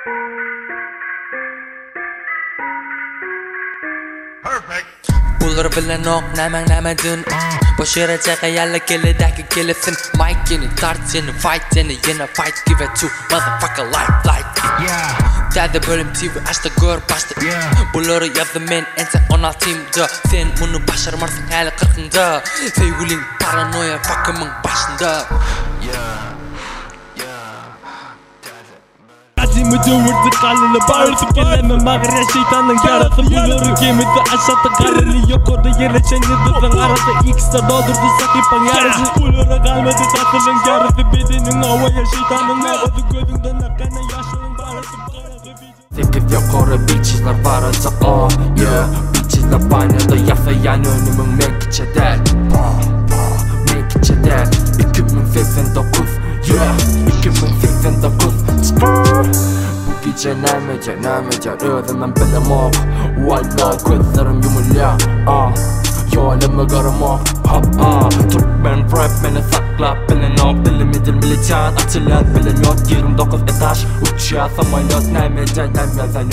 Bular bilan oq namadin bosh yere chaqayalla kelidagi kelasin Mike'ni tart seni fight seni yana fight give it to motherfucker life like Dada bölüm TV açtı gör bastı Buları yazdı men ense 16'imda Sen bunu başarmarsın hali 40'ında Sevgilin paranoya fuckımın başında Acımı dövürdü kalını bağırdı geleme mağara şeytanın yarası Buları gemidi aşağıda kararı yok orada yerleşen yıldızın arası X'da doldurdu sakipan yarısı Buları kalmadı tatlının yarısı Bedenin havaya şeytanın havası Gözünden akana yaşının bağırsı Tekip yukarı bitchler varsa Bitchler banyoda yasayan önümün menkiçe der Menkiçe der 2089 2089 Bu gece neymecer özümden bilemok Valla gözlerim yumulya Yolımı karamak Türkmen rap beni saklap bilin ok Dilimi dil militan atılan bilin yok 29 etaj uçuya samayot neymecer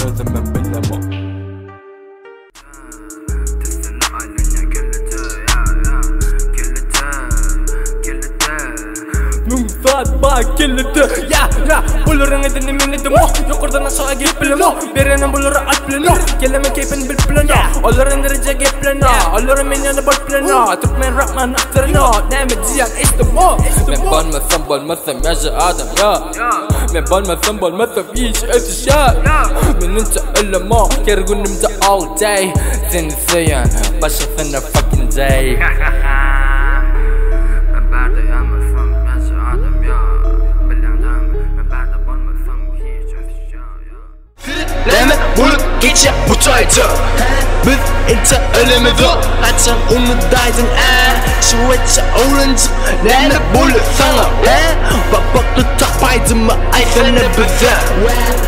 özümden bilemok Saat bak keledi ya Buların edini minnedim Yukarıdan aşağı gel bilin Berenin buları at bilin Geleme keyfini bil bilin Onların derece gel bilin Onların menyanı boş bilin Türkmen rapman aktarın Neyme diyen istim Men balmasam yaşa adam ya Men balmasam hiç ötüş ya Men ince ölüm Ker günümde all day Seni seyen başa sana fucking day Deme bulup geçe bu çaycı Biz ince ölümüzü Açan umudaydın Şu etçe oğlancı Deme bulup sana Babaklı tapaydı mı ay sana bize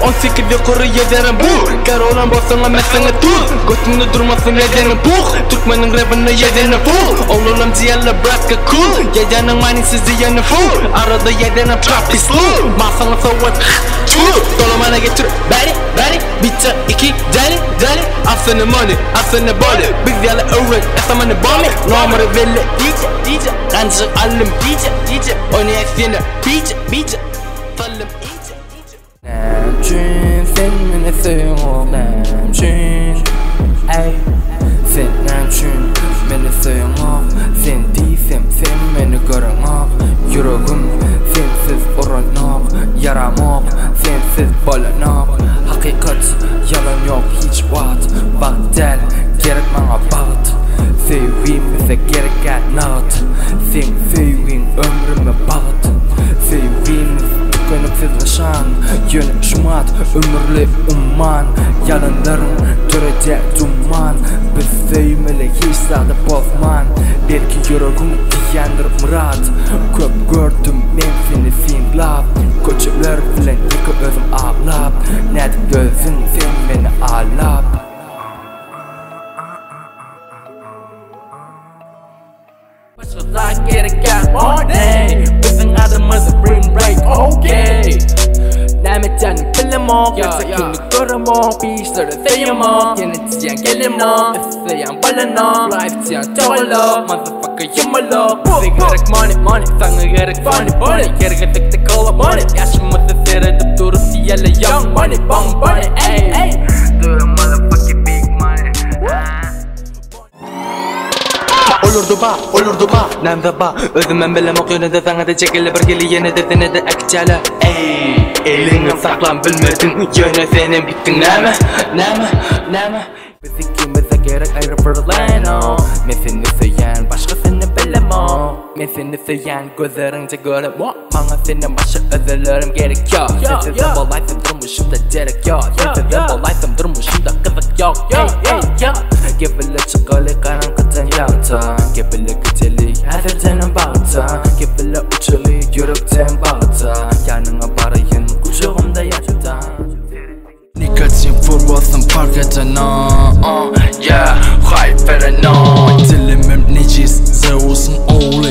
18 yukarı yederim bu Kar olan basana mesene tuz Götünde durmasın yedenim bu Türkmenin rapine yedenim full Oğlum diyerle bırakı cool Yedenim manisiz diyenim full Arada yedenim trapislu Masana soğut Dolamana getir bari Bitter iki deli Afsana money afsana body Biz yalı öğret esamana bombe Numara velle DJ Rancı alım DJ Oynayak seni bice Talım iyice Namçün sen beni seviyorsun Namçün Ey sen namçün beni seviyorsun Sen değilsem sen beni göremem Yüreğim sensiz uğranak Yaramak sensiz balanak Hakikat yalan yok hiç vaat Bak del gerek bana bağıt Sevgim bize gerek nağıt Sen sevgin ömrüme bağıt Sevgim tükenipsizleşen Yönü şumat ömürlü umman Yalanların törece duman Biz sevmeli hiç sadı bozman Belki yüreğim diyendir murat Köp gördüm men seni singlap Koçular bilen yıkı özüm ağlap Nedik gözün sen beni ağlap Başka gereken money Bizim adımızı bring break okay Neymecan bilemok Yoksa kimi göremok Beachleri seyemok Yeni diyen gelimok İsteyen balanok Life diyen tavalok Motherfucker yumalok Bize gerek money Sana gerek funny Gergelikte kola money Yaşımızı seyredip durup diyele young money Bong money ey Durum motherfucking big money Olurdu ba Nemde ba Özümden bilemok yöne de sana da çekili bir geli yine de seni de ekçeli Ey elini saklan bilmedin yöne senin bittin neme Biz ikimize gerek ayrı fırlayno Men seni seyen başka seni bilemok Men seni seyen gözlerince göremok Bana senin başı özürlerim gerekiyor Sensiz de bolaysam durmuşumda gerek yok Sensiz de bolaysam durmuşumda kızık yok Gebele çıkalı karanlıktan yağtan Gebele gücelik hazır senin bağıtan Gebele uçulu yürekten bağıtan Yanına barayın kucağımda yatan Nikatin vurmasın fark edene Hayır verene Dilimim necis Zeus'un oğlu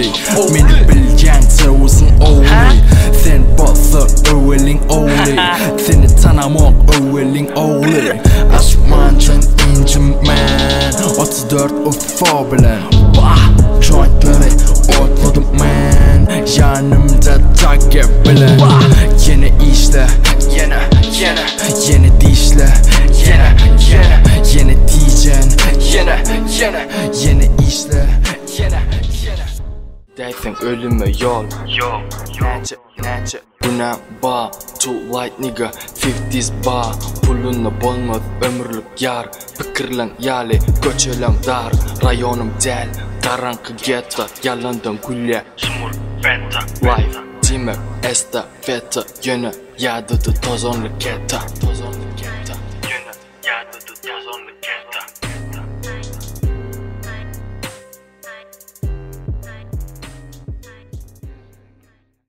Beni bilgen Zeus'un oğlu Sen bası övelin oğlu Seni tanımak UFO bilen Jointları otladım man Yanımda takip bilen Yeni işle Yeni dişle Yeni diyeceksin Yeni işle Deysen ölüme yol Nece Buna ba Too light nigga 50's ba Puluna bolmaz ömürlük yar Pikirlen yali Göçelen dar Rayonum del Tarankı geta Yalandan gülye Smur beta Life Timer Esta feta Yöne Yadıdı tozonlu keta